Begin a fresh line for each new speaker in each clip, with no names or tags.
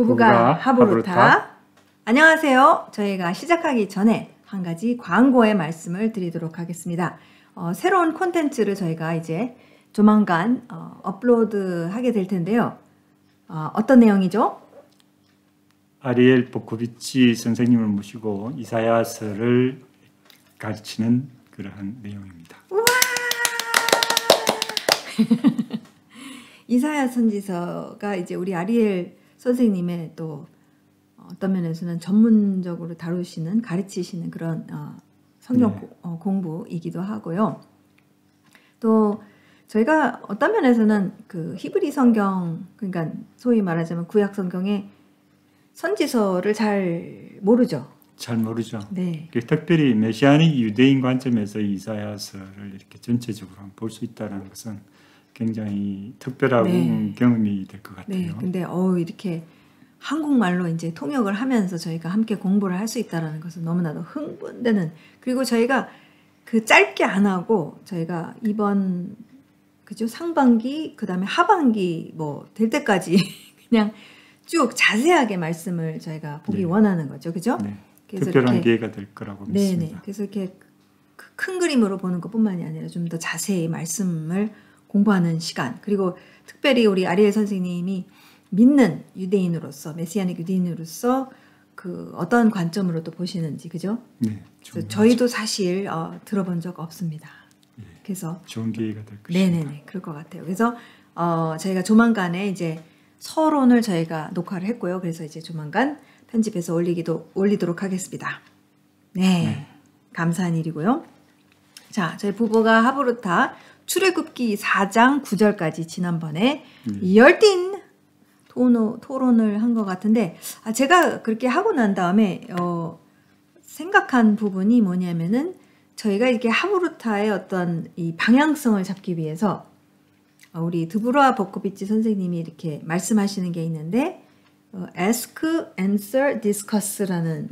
부부가 하부르타. 안녕하세요. 저희가 시작하기 전에 한 가지 광고의 말씀을 드리도록 하겠습니다. 새로운 콘텐츠를 저희가 이제 조만간 업로드하게 될 텐데요. 어떤 내용이죠?
아리엘 보코비치 선생님을 모시고 이사야서를 가르치는 그러한 내용입니다.
우와! 이사야 선지서가 이제 우리 아리엘 선생님의 또 어떤 면에서는 전문적으로 다루시는, 가르치시는 그런 성경 공부이기도 하고요. 또 저희가 어떤 면에서는 그 히브리 성경, 그러니까 소위 말하자면 구약 성경의 선지서를 잘 모르죠.
잘 모르죠.
네.
특별히 메시아닉 유대인 관점에서 이사야서를 이렇게 전체적으로 볼 수 있다는 것은 굉장히 특별한 경험이 될 것 같아요.
네. 근데 이렇게 한국말로 이제 통역을 하면서 저희가 함께 공부를 할 수 있다는 것은 너무나도 흥분되는, 그리고 저희가 그 짧게 안 하고 저희가 이번 상반기 그다음에 하반기 뭐 될 때까지 그냥 쭉 자세하게 말씀을 저희가 보기 원하는 거죠. 그죠?
네. 그래서 특별한 기회가 될 거라고 믿습니다.
네네. 그래서 이렇게 큰 그림으로 보는 것뿐만이 아니라 좀 더 자세히 말씀을 공부하는 시간, 그리고 특별히 우리 아리엘 선생님이 믿는 유대인으로서, 메시아닉 유대인으로서 그 어떤 관점으로 또 보시는지, 그죠?
네.
저희도 사실 들어본 적 없습니다.
네,
그래서
좋은 기회가 될 것입니다.
네네네, 그럴 것 같아요. 그래서 저희가 조만간에 이제 서론을 저희가 녹화를 했고요. 그래서 이제 조만간 편집해서 올리도록 하겠습니다. 네. 감사한 일이고요. 자, 저희 부부가 하부르타 출애굽기 4장 9절까지 지난번에 열띤 토론을 한 것 같은데, 제가 그렇게 하고 난 다음에 생각한 부분이 뭐냐면은, 저희가 이렇게 하부르타의 어떤 이 방향성을 잡기 위해서 우리 드브로아 보코비치 선생님이 이렇게 말씀하시는 게 있는데, ask, answer, discuss라는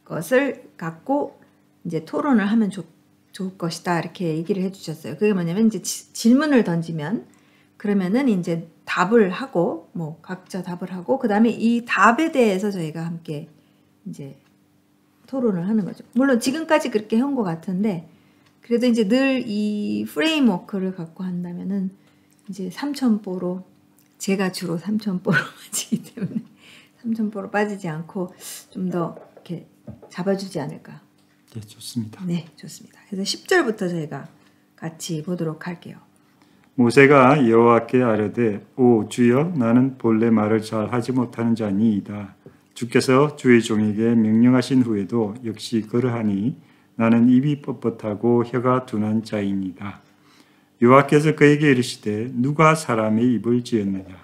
것을 갖고 이제 토론을 하면 좋을 것이다, 이렇게 얘기를 해주셨어요. 그게 뭐냐면, 이제 질문을 던지면 그러면은 이제 답을 하고, 뭐 각자 답을 하고, 그 다음에 이 답에 대해서 저희가 함께 이제 토론을 하는 거죠. 물론 지금까지 그렇게 해온 것 같은데, 그래도 이제 늘 이 프레임워크를 갖고 한다면은 이제 삼천포로, 제가 주로 삼천포로 빠지기 때문에 삼천포로 빠지지 않고 좀 더 이렇게 잡아주지 않을까.
네, 좋습니다.
네, 좋습니다. 그래서 10절부터 저희가 같이 보도록 할게요.
모세가 여호와께 아뢰되, 오 주여, 나는 본래 말을 잘 하지 못하는 자니이다. 주께서 주의 종에게 명령하신 후에도 역시 그러하니 나는 입이 뻣뻣하고 혀가 둔한 자이니이다. 여호와께서 그에게 이르시되, 누가 사람의 입을 지었느냐?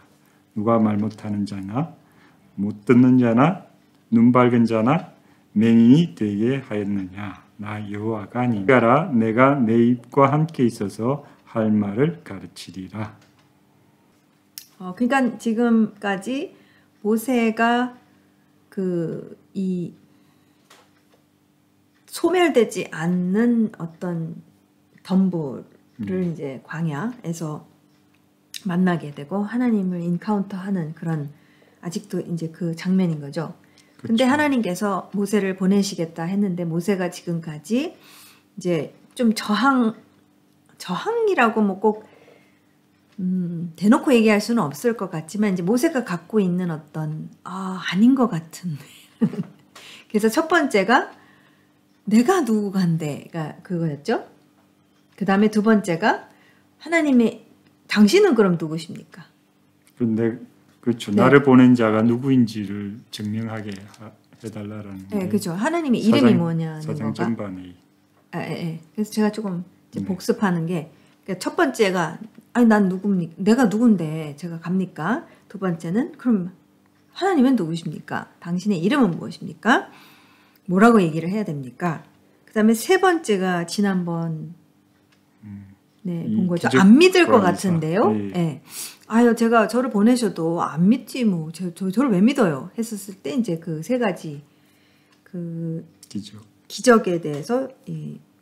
누가 말 못하는 자나? 못 듣는 자나? 눈 밝은 자나? 맹인이 되게 하였느냐? 나 여호와가 아니니 가라, 내가 내 입과 함께 있어서 할 말을 가르치리라.
그러니까 지금까지 모세가 이 소멸되지 않는 어떤 덤불을 이제 광야에서 만나게 되고 하나님을 인카운터하는 그런, 아직도 이제 그 장면인 거죠. 근데 하나님께서 모세를 보내시겠다 했는데, 모세가 지금까지 이제 좀 저항이라고 뭐 꼭 대놓고 얘기할 수는 없을 것 같지만, 이제 모세가 갖고 있는 어떤 아닌 것 같은 그래서 첫 번째가 내가 누구간데가 그거였죠. 그 다음에 두 번째가 하나님의, 당신은 그럼 누구십니까?
그런데 그렇죠. 네. 나를 보낸 자가 누구인지를 증명하게 해달라라는.
네, 그렇죠. 하나님의 이름이 뭐냐는
사장
거가.
전반에.
그래서 제가 조금 이제 복습하는 게, 그러니까 첫 번째가 난 누굽니까? 내가 누군데 제가 갑니까? 두 번째는 그럼 하나님은 누구십니까? 당신의 이름은 무엇입니까? 뭐라고 얘기를 해야 됩니까? 그 다음에 세 번째가 지난번 본 거죠. 안 믿을 것 같은데요. 네. 제가 저를 보내셔도 안 믿지 뭐. 저를 왜 믿어요? 했었을 때 이제 그 세 가지 기적에 대해서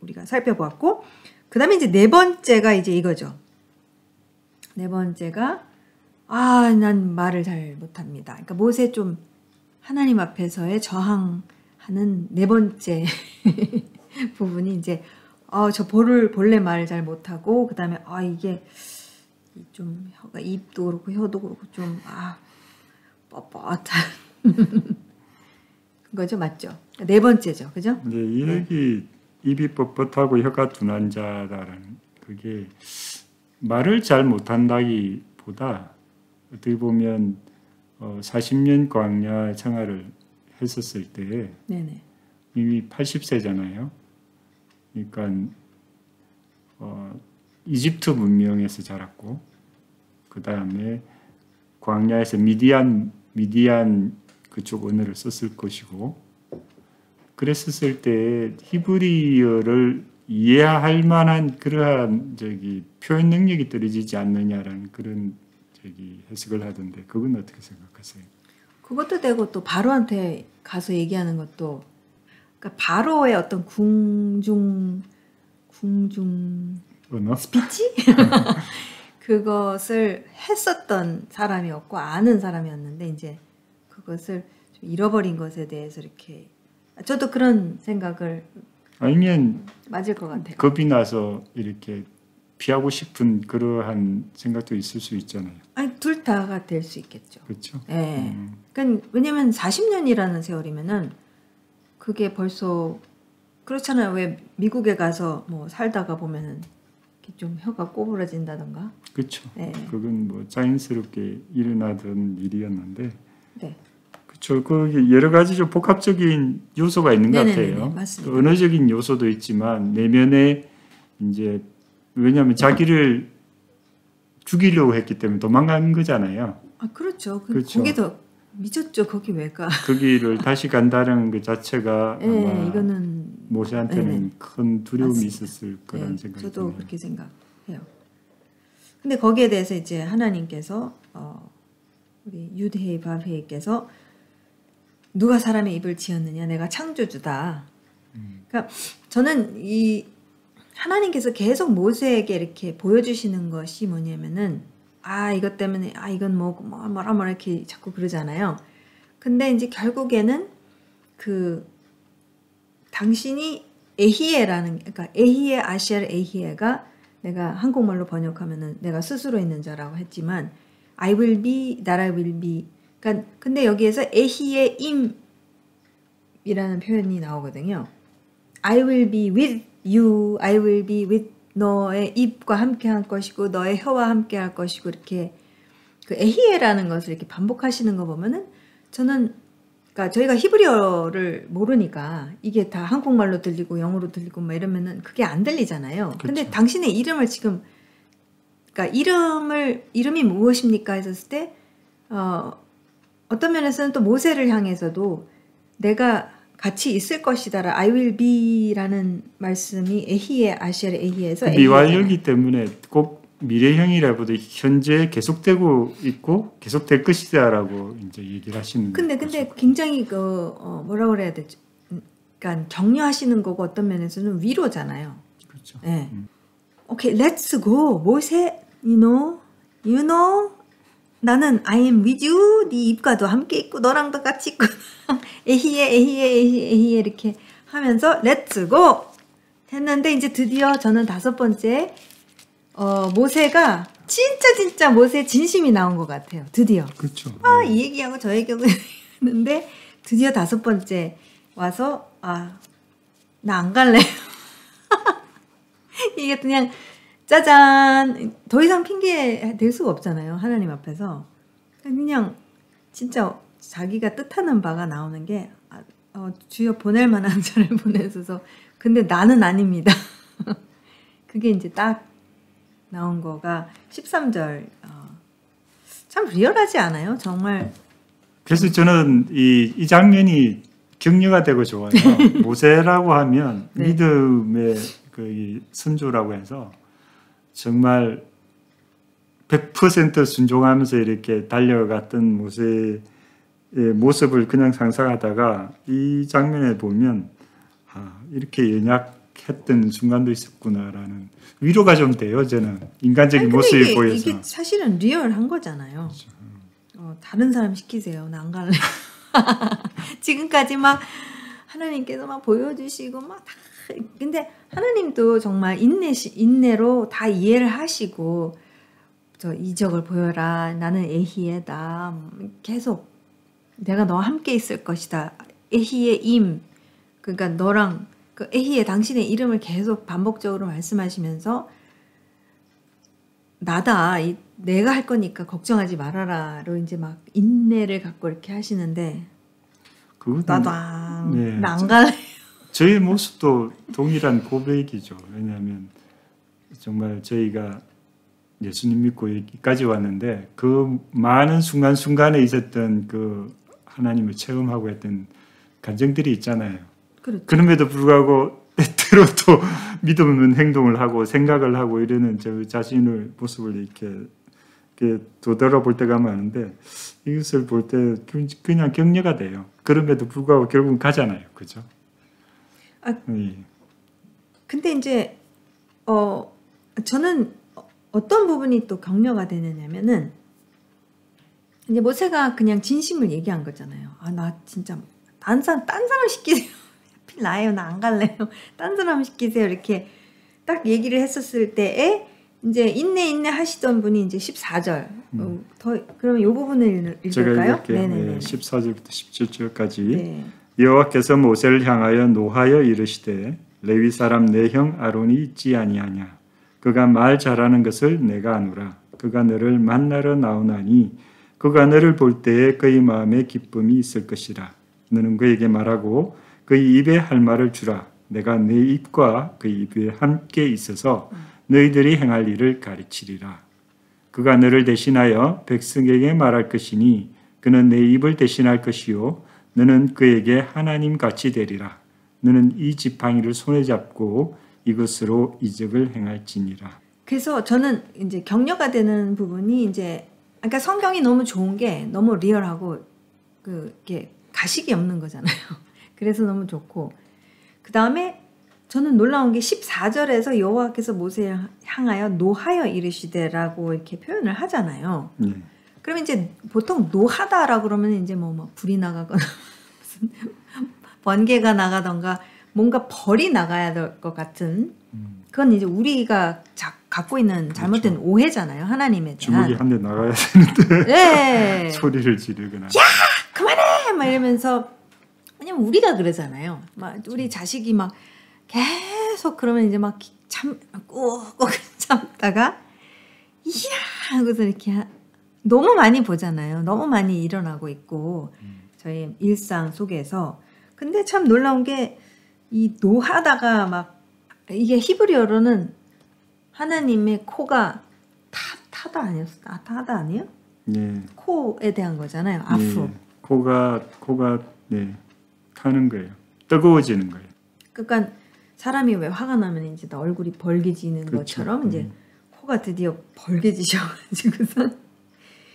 우리가 살펴보았고, 그 다음에 이제 네 번째가 이제 이거죠. 네 번째가 난 말을 잘 못합니다. 그러니까 모세 좀 하나님 앞에서의 저항하는 네 번째 부분이 이제 저 본래 말을 잘 못하고 그 다음에 이게 좀 혀가 입도 그렇고 혀도 그렇고 좀 뻣뻣한 그거죠, 맞죠? 네 번째죠, 그죠?
이제 여기 입이 뻣뻣하고 혀가 둔한 자라는 그게 말을 잘 못한다기보다 어떻게 보면 40년 광야 생활을 했었을 때
네네.
이미 80세잖아요. 그러니까 이집트 문명에서 자랐고 그 다음에 광야에서 미디안 그쪽 언어를 썼을 것이고 그랬었을 때 히브리어를 이해할 만한 그러한 표현 능력이 떨어지지 않느냐라는 그런 해석을 하던데 그건 어떻게 생각하세요?
그것도 되고 또 바로한테 가서 얘기하는 것도 그러니까 바로의 어떤 궁중
언어?
스피치? 그것을 했었던 사람이었고 아는 사람이었는데 이제 그것을 좀 잃어버린 것에 대해서 이렇게 저도 그런 생각을
아니면
맞을 것 같아요.
겁이 나서 이렇게 피하고 싶은 그러한 생각도 있을 수 있잖아요.
아니 둘 다가 될 수 있겠죠.
그렇죠.
네. 그러니까 왜냐면 40년이라는 세월이면은 그게 벌써 그렇잖아요. 왜 미국에 가서 뭐 살다가 보면은 이렇게 좀 혀가 꼬부러진다던가.
그렇죠.
네.
그건 뭐 자연스럽게 일어나던 일이었는데.
네.
그렇죠. 그 여러 가지 좀 복합적인 요소가 있는 것 같아요.
맞습니다.
언어적인 요소도 있지만 내면에 이제 왜냐하면 자기를 죽이려고 했기 때문에 도망간 거잖아요.
그렇죠.
그렇죠.
거기 더 미쳤죠. 거기 왜 가?
거기를 다시 간다는 그 자체가
네,
아마
이거는
모세한테는 큰 두려움이
맞습니다.
있었을 거라는 생각이
저도
드네요.
그렇게 생각해요. 근데 거기에 대해서 이제 하나님께서 우리 유드헤이 바베이께서 누가 사람의 입을 지었느냐? 내가 창조주다. 그러니까 저는 이 하나님께서 계속 모세에게 이렇게 보여주시는 것이 뭐냐면은 이것 때문에 이건 뭐라 이렇게 자꾸 그러잖아요. 근데 이제 결국에는 그 당신이 에히에라는 그러니까 에히에 아시엘 에히에가 내가 한국말로 번역하면은 내가 스스로 있는 자라고 했지만 I will be, that I will be. 그러니까 근데 여기에서 에히에 임이라는 표현이 나오거든요. I will be with you, I will be with 너의 입과 함께 할 것이고 너의 혀와 함께 할 것이고 이렇게 그 에히에라는 것을 이렇게 반복하시는 거 보면은 저는 그러니까 저희가 히브리어를 모르니까 이게 다 한국말로 들리고 영어로 들리고 막 이러면은 그게 안 들리잖아요.
그렇죠.
근데 당신의 이름을 지금 그러니까 이름이 무엇입니까 했었을 때 어떤 면에서는 또 모세를 향해서도 내가 같이 있을 것이다라 I will be라는 말씀이 에히에 아시엘 에히에서
미완료이기 때문에 꼭 미래형이라보다 현재 계속되고 있고 계속될 것이다라고 이제 얘기를 하시는.
근데 굉장히 뭐라 그래야 되지? 그러니까 격려하시는 거고 어떤 면에서는 위로잖아요.
그렇죠.
네. 오케이, let's go. 모세, you know, 나는 I am with you. 네 입과도 함께 있고 너랑도 같이 있고 에히에 이렇게 하면서 let's go 했는데 이제 드디어 저는 5번째 모세가 진짜 모세의 진심이 나온 것 같아요. 드디어.
그렇죠.
이 얘기하고 저 얘기하고 했는데 드디어 5번째 와서 나 안 갈래. 이게 그냥 짜잔 더 이상 핑계 댈 수가 없잖아요. 하나님 앞에서. 그냥 진짜 자기가 뜻하는 바가 나오는 게 주여 보낼 만한 자를 보내셔서 근데 나는 아닙니다. 그게 이제 딱 나온 거가 13절 참 리얼하지 않아요? 정말.
그래서 저는 이 장면이 격려가 되고 좋아요. 모세라고 하면
네.
믿음의 그 선조라고 해서 정말 100% 순종하면서 이렇게 달려갔던 모세의 모습을 그냥 상상하다가 이 장면에 보면 이렇게 연약해 했던 순간도 있었구나라는 위로가 좀 돼요. 저는 인간적인
근데
모습이 보여서.
이게 사실은 리얼한 거잖아요.
그렇죠.
다른 사람 시키세요. 나 안 갈래. 지금까지 막 하나님께서 막 보여주시고 막 다. 근데 하나님도 정말 인내로 다 이해를 하시고 저 이적을 보여라. 나는 에히에다. 계속 내가 너와 함께 있을 것이다. 에히의 임. 그러니까 너랑 그 에히의 당신의 이름을 계속 반복적으로 말씀하시면서 나다. 내가 할 거니까 걱정하지 말아라로 이제 막 인내를 갖고 이렇게 하시는데 나도 나 안 갈래.
저희 모습도 동일한 고백이죠. 왜냐하면 정말 저희가 예수님 믿고 여기까지 왔는데 그 많은 순간순간에 있었던 그 하나님을 체험하고 했던 감정들이 있잖아요.
그렇죠.
그럼에도 불구하고 때때로 또 믿음 없는 행동을 하고 생각을 하고 이러는 저 자신의 모습을 이렇게 되돌아볼 때가 많은데 이것을 볼 때 그냥 격려가 돼요. 그럼에도 불구하고 결국은 가잖아요. 그죠? 예.
근데 이제 저는 어떤 부분이 또 격려가 되느냐면은 이제 모세가 그냥 진심을 얘기한 거잖아요. 나 진짜 딴 사람 시키세요. 필 나예요. 나 안 갈래요. 딴 사람 시키세요. 이렇게 딱 얘기를 했었을 때에 이제 인내 하시던 분이 이제 14절. 그러면 이 부분을 읽을까요?
제가 읽을게요. 14절부터 17절까지.
네.
여호와께서 모세를 향하여 노하여 이르시되 레위 사람 내 형 아론이 있지 아니하냐. 그가 말 잘하는 것을 내가 아노라. 그가 너를 만나러 나오나니 그가 너를 볼 때에 그의 마음에 기쁨이 있을 것이라. 너는 그에게 말하고 그의 입에 할 말을 주라. 내가 내 입과 그의 입에 함께 있어서 너희들이 행할 일을 가르치리라. 그가 너를 대신하여 백성에게 말할 것이니 그는 내 입을 대신할 것이요 너는 그에게 하나님 같이 되리라. 너는 이 지팡이를 손에 잡고 이것으로 이적을 행할지니라.
그래서 저는 이제 격려가 되는 부분이 이제 그러니까 성경이 너무 좋은 게 너무 리얼하고 이게 가식이 없는 거잖아요. 그래서 너무 좋고 그 다음에 저는 놀라운 게 14절에서 여호와께서 모세를 향하여 노하여 이르시되라고 이렇게 표현을 하잖아요. 그러면 이제 보통 노하다라고 그러면 이제 뭐 불이 나가거나 무슨 번개가 나가던가 뭔가 벌이 나가야 될 것 같은 그건 이제 우리가 갖고 있는 잘못된
그렇죠.
오해잖아요. 하나님에 대한.
주먹이 한 대 나가야 되는데
네.
소리를 지르거나.
야! 그만해! 막 이러면서 왜냐면 우리가 그러잖아요. 막 우리 자식이 막 계속 그러면 이제 막 꾹꾹 참다가 이야 하고서 이렇게 너무 많이 보잖아요. 너무 많이 일어나고 있고 저희 일상 속에서. 근데 참 놀라운 게 이 노하다가 막 이게 히브리어로는 하나님의 코가 타다 아니었어? 타다 아니에요?
네.
코에 대한 거잖아요. 아프.
네. 코가 타는 거예요. 뜨거워지는 거예요.
그러니까 사람이 왜 화가 나면 이제 얼굴이 벌개지는
그렇죠.
것처럼 이제 코가 드디어 벌개지셔가지고서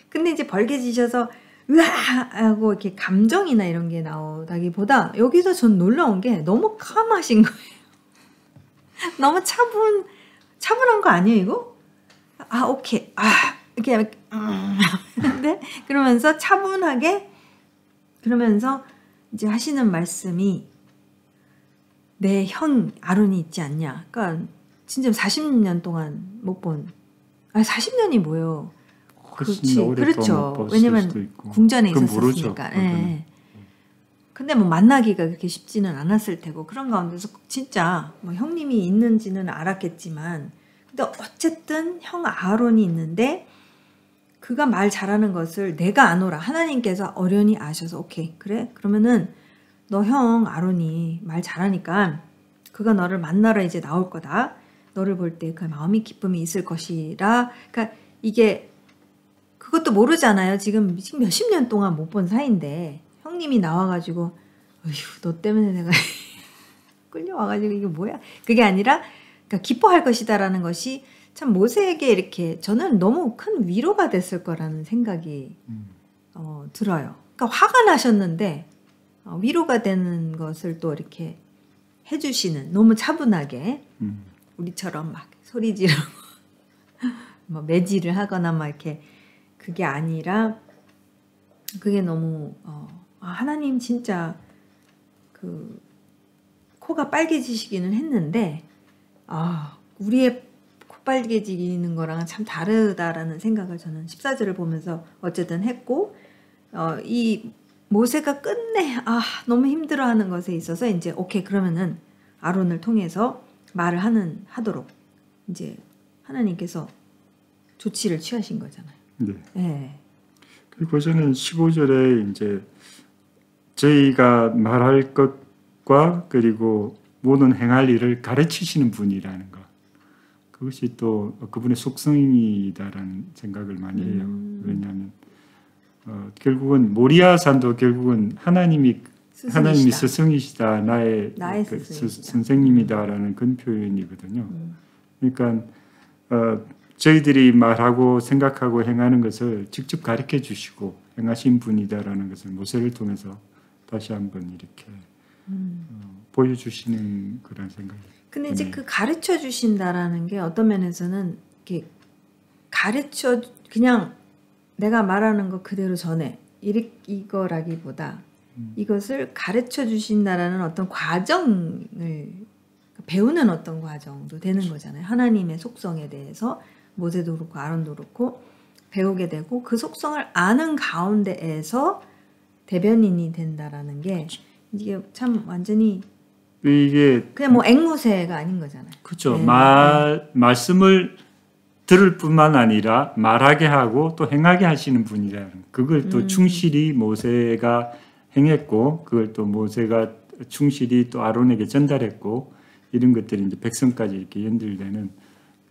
근데 이제 벌개지셔서 으아 하고 이렇게 감정이나 이런 게 나오다기보다 여기서 전 놀라운 게 너무 캄하신 거예요. 너무 차분한 거 아니에요 이거? 오케이 이렇게 근데 그러면서 차분하게 그러면서 이제 하시는 말씀이 내 형 아론이 있지 않냐. 그러니까 진짜 40년 동안 못 본 40년이 뭐예요. 그렇지. 그렇죠. 왜냐면 궁전에 있었으니까. 네. 근데 뭐 만나기가 그렇게 쉽지는 않았을 테고 그런 가운데서 진짜 뭐 형님이 있는지는 알았겠지만 근데 어쨌든 형 아론이 있는데 그가 말 잘하는 것을 내가 아노라. 하나님께서 어련히 아셔서 오케이 그래 그러면은 너 형 아론이 말 잘하니까 그가 너를 만나러 이제 나올 거다. 너를 볼 때 그 마음이 기쁨이 있을 것이라. 그러니까 이게 그것도 모르잖아요. 지금 몇십 년 동안 못 본 사이인데 형님이 나와가지고 어휴 너 때문에 내가 끌려와가지고 이게 뭐야. 그게 아니라 그러니까 기뻐할 것이다라는 것이 참 모세에게 이렇게 저는 너무 큰 위로가 됐을 거라는 생각이 들어요. 그러니까 화가 나셨는데 위로가 되는 것을 또 이렇게 해주시는 너무 차분하게 우리처럼 막 소리 지르고 뭐 매질을 하거나 막 이렇게 그게 아니라 그게 너무 하나님 진짜 그 코가 빨개지시기는 했는데 우리의 코 빨개지는 거랑은 참 다르다라는 생각을 저는 14절을 보면서 어쨌든 했고 이 모세가 끝내 너무 힘들어하는 것에 있어서 이제 오케이 그러면은 아론을 통해서 말을 하도록 이제 하나님께서 조치를 취하신 거잖아요.
네.
네.
그리고 저는 15절에 이제 저희가 말할 것과 그리고 모든 행할 일을 가르치시는 분이라는 것. 그것이 또 그분의 속성이다라는 생각을 많이 해요. 왜냐하면 결국은 모리아 산도 결국은 하나님이 스승이시다, 나의 그 선생님이다라는 그런 표현이거든요. 그러니까 저희들이 말하고 생각하고 행하는 것을 직접 가르쳐 주시고 행하신 분이다라는 것을 모세를 통해서 다시 한번 이렇게 보여주시는 그런 생각이.
근데 이제 그 가르쳐 주신다라는 게 어떤 면에서는 이렇게 그냥 내가 말하는 거 그대로 전해 이거라기보다 이것을 가르쳐 주신다라는 어떤 과정을 배우는 어떤 과정도 되는 거잖아요. 하나님의 속성에 대해서 모세도 그렇고 아론도 그렇고 배우게 되고 그 속성을 아는 가운데에서 대변인이 된다라는 게 이게 참 완전히
이게
그냥 뭐 앵무새가 아닌 거잖아요.
그렇죠. 말씀을 들을 뿐만 아니라 말하게 하고 또 행하게 하시는 분이라는 그걸 또 충실히 모세가 행했고 그걸 또 모세가 충실히 또 아론에게 전달했고 이런 것들이 이제 백성까지 이렇게 연결되는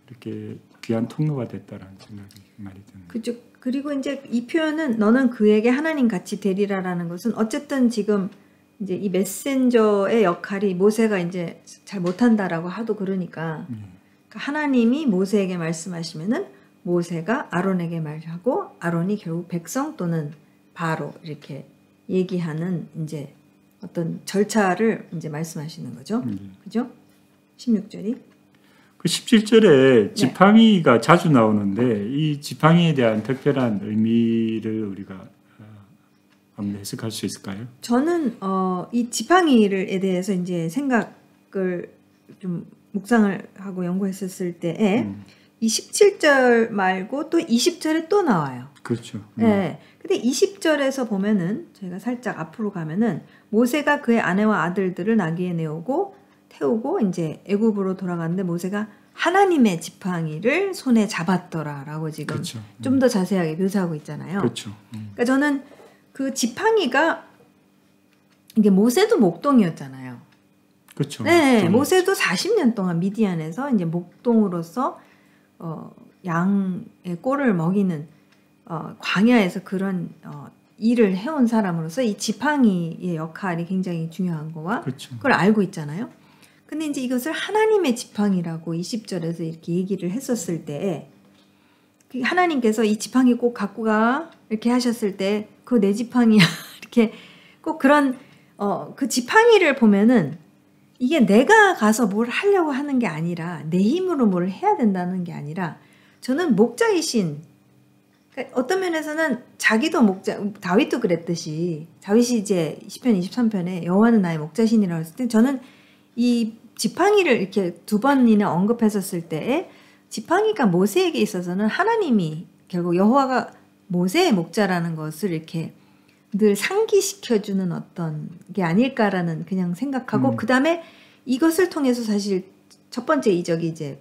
이렇게 귀한 통로가 됐다라는 생각이 많이 듭니다.
그렇죠. 그리고 이제 이 표현은 너는 그에게 하나님 같이 되리라라는 것은 어쨌든 지금 이제 이 메신저의 역할이 모세가 이제 잘 못한다라고 하도 그러니까 하나님이 모세에게 말씀하시면은 모세가 아론에게 말하고 아론이 결국 백성 또는 바로 이렇게 얘기하는 이제 어떤 절차를 이제 말씀하시는 거죠. 그죠? 16절이.
그 17절에 지팡이가 자주 나오는데 이 지팡이에 대한 특별한 의미를 우리가 한번 해석할 수 있을까요?
저는 이 지팡이에 대해서 이제 생각을 좀 묵상을 하고 연구했었을 때에 이 17절 말고 또 20절에 또 나와요.
그렇죠.
네. 근데 20절에서 보면은 저희가 살짝 앞으로 가면은 모세가 그의 아내와 아들들을 나귀에 태우고 이제 애굽으로 돌아갔는데 모세가 하나님의 지팡이를 손에 잡았더라라고 지금
그렇죠.
좀 더 자세하게 묘사하고 있잖아요.
그렇죠.
그러니까 저는 그 지팡이가 이게 모세도 목동이었잖아요.
그렇죠.
네, 모세도 40년 동안 미디안에서 이제 목동으로서 양의 꼴을 먹이는 광야에서 그런 일을 해온 사람으로서 이 지팡이의 역할이 굉장히 중요한 거와
그렇죠.
그걸 알고 있잖아요. 근데 이제 이것을 하나님의 지팡이라고 20절에서 이렇게 얘기를 했었을 때 하나님께서 이 지팡이 꼭 갖고 가 이렇게 하셨을 때 그거 내 지팡이야 이렇게 꼭 그런 그 지팡이를 보면은 이게 내가 가서 뭘 하려고 하는 게 아니라 내 힘으로 뭘 해야 된다는 게 아니라 저는 목자이신 그러니까 어떤 면에서는 자기도 목자 다윗도 그랬듯이 다윗이 이제 시편 23편에 여호와는 나의 목자신이라고 했을 때 저는 이 지팡이를 이렇게 두 번이나 언급했었을 때에 지팡이가 모세에게 있어서는 하나님이 결국 여호와가 모세의 목자라는 것을 이렇게 늘 상기시켜주는 어떤 게 아닐까라는 그냥 생각하고 그 다음에 이것을 통해서 사실 첫 번째 이적이 이제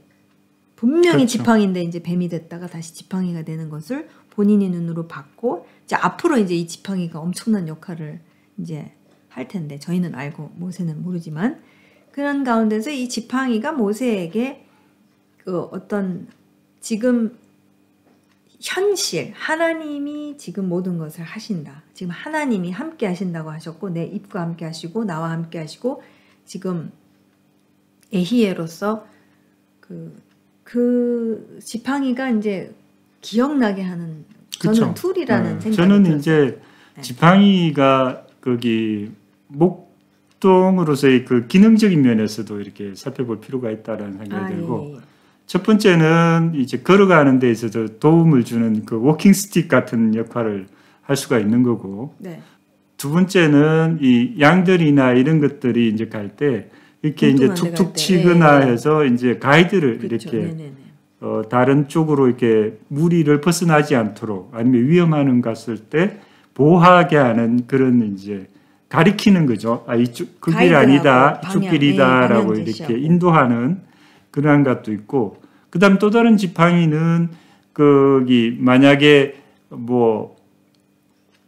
분명히
그렇죠.
지팡이인데 이제 뱀이 됐다가 다시 지팡이가 되는 것을 본인이 눈으로 봤고 이제 앞으로 이제 이 지팡이가 엄청난 역할을 이제 할 텐데 저희는 알고 모세는 모르지만 그런 가운데서 이 지팡이가 모세에게 그 어떤 지금 현실 하나님이 지금 모든 것을 하신다. 지금 하나님이 함께 하신다고 하셨고 내 입과 함께 하시고 나와 함께 하시고 지금 에히에로서 그 지팡이가 이제 기억나게 하는 저는
그쵸.
툴이라는 생각이
저는
들었어요.
이제 지팡이가 거기 목동으로서의 그 기능적인 면에서도 이렇게 살펴볼 필요가 있다라는 생각이 들고,
예, 예.
첫 번째는 이제 걸어가는 데 있어서 도움을 주는 그 워킹 스틱 같은 역할을 할 수가 있는 거고,
네.
두 번째는 이 양들이나 이런 것들이 이제 갈 때 이렇게 이제
엉뚱한 데
툭툭
갈 때.
치거나
예, 예.
해서 이제 가이드를
그렇죠.
이렇게
네네네.
다른 쪽으로 이렇게 무리를 벗어나지 않도록 아니면 위험한 갔을 때 보호하게 하는 그런 이제 가리키는 거죠. 아, 이쪽 그 길 아니다,
가이드하고
이쪽 길이다라고
방향
이렇게
제시하고.
인도하는 그러한 것도 있고, 그다음 또 다른 지팡이는 거기 만약에 뭐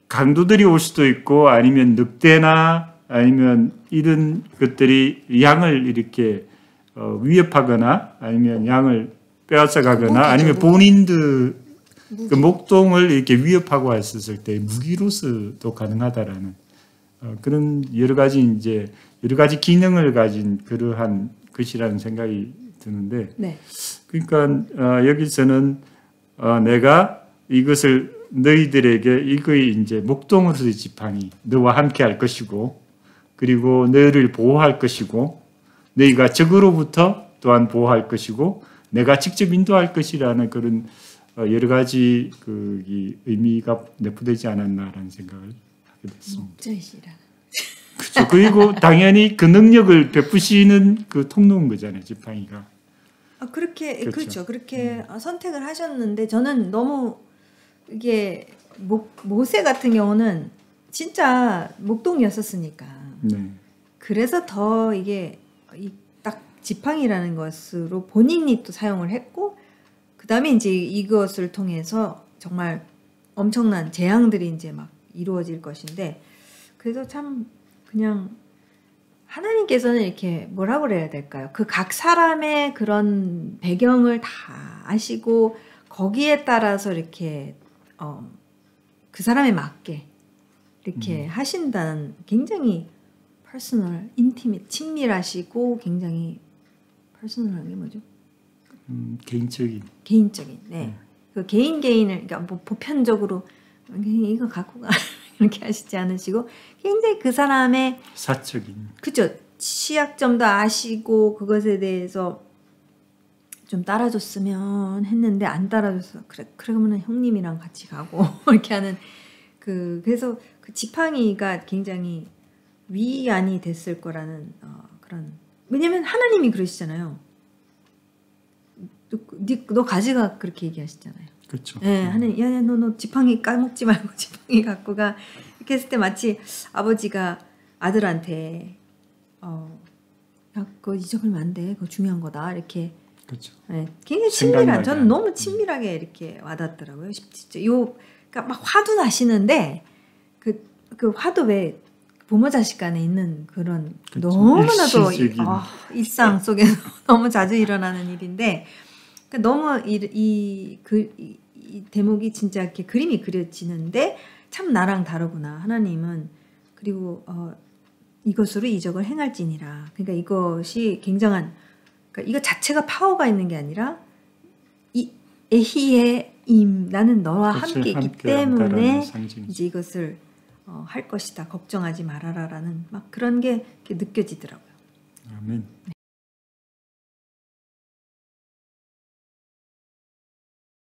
강도들이 올 수도 있고 아니면 늑대나 아니면 이런 것들이 양을 이렇게 위협하거나 아니면 양을 빼앗아가거나 아니면 본인들 그 목동을 이렇게 위협하고 했었을 때 무기로서도 가능하다라는 그런 여러 가지 기능을 가진 그러한 것이라는 생각이 드는데,
네.
그러니까 여기서는 내가 이것을 너희들에게 이거의 이제 목동으로서의 지팡이, 너와 함께 할 것이고, 그리고 너희를 보호할 것이고, 너희가 적으로부터 또한 보호할 것이고, 내가 직접 인도할 것이라는 그런 여러 가지 이 의미가 내포되지 않았나라는 생각을 하게 됐습니다.
목젖이라.
그렇죠. 그리고 당연히 그 능력을 베푸시는 그 통로인 거잖아요, 지팡이가.
그렇게
그렇죠.
그렇죠. 그렇게 선택을 하셨는데 저는 너무 이게 모세 같은 경우는 진짜 목동이었었으니까.
네.
그래서 더 이게 딱 지팡이라는 것으로 본인이 또 사용을 했고, 그 다음에 이제 이것을 통해서 정말 엄청난 재앙들이 이제 막 이루어질 것인데, 그래서 참 그냥 하나님께서는 이렇게 뭐라고 그래야 될까요? 그 각 사람의 그런 배경을 다 아시고 거기에 따라서 이렇게 그 사람에 맞게 이렇게 하신다는, 굉장히 퍼스널, 인티밋, 친밀하시고 굉장히 퍼스널한 게 뭐죠? 개인적인. 네. 그 개인을 그러니까 뭐 보편적으로 이거 갖고 가 이렇게 하시지 않으시고 굉장히 그 사람의
사적인.
그죠. 취약점도 아시고 그것에 대해서 좀 따라줬으면 했는데 안 따라줘서 그래 그러면은 형님이랑 같이 가고 이렇게 하는 그래서 그 지팡이가 굉장히 위안이 됐을 거라는 그런, 왜냐면 하나님이 그러시잖아요. 너 가지가 그렇게 얘기하시잖아요.
그렇죠.
네, 하나님, 야, 너 지팡이 까먹지 말고 지팡이 갖고 가. 이렇게 했을 때 마치 아버지가 아들한테 야, 그거 잊어버리면 안 돼. 그거 중요한 거다. 이렇게.
그렇죠.
네, 굉장히 친밀한. 저는 너무 친밀하게 이렇게 와닿더라고요. 진짜 그러니까 막 화도 나시는데 그 화도 왜 부모 자식 간에 있는 그런
그렇죠.
너무나도
일시적인.
일상 속에서 너무 자주 일어나는 일인데, 그러니까 너무 이 대목이 진짜 이렇게 그림이 그려지는데 참 나랑 다르구나. 하나님은 그리고 이것으로 이적을 행할지니라. 그러니까 이것이 굉장한, 그러니까 이거 자체가 파워가 있는 게 아니라 이 에히의 나는 너와
그렇죠.
함께 있기
함께
때문에
상징이죠.
이제 이것을 할 것이다. 걱정하지 말아라라는 막 그런 게 이렇게 느껴지더라고요.
아멘.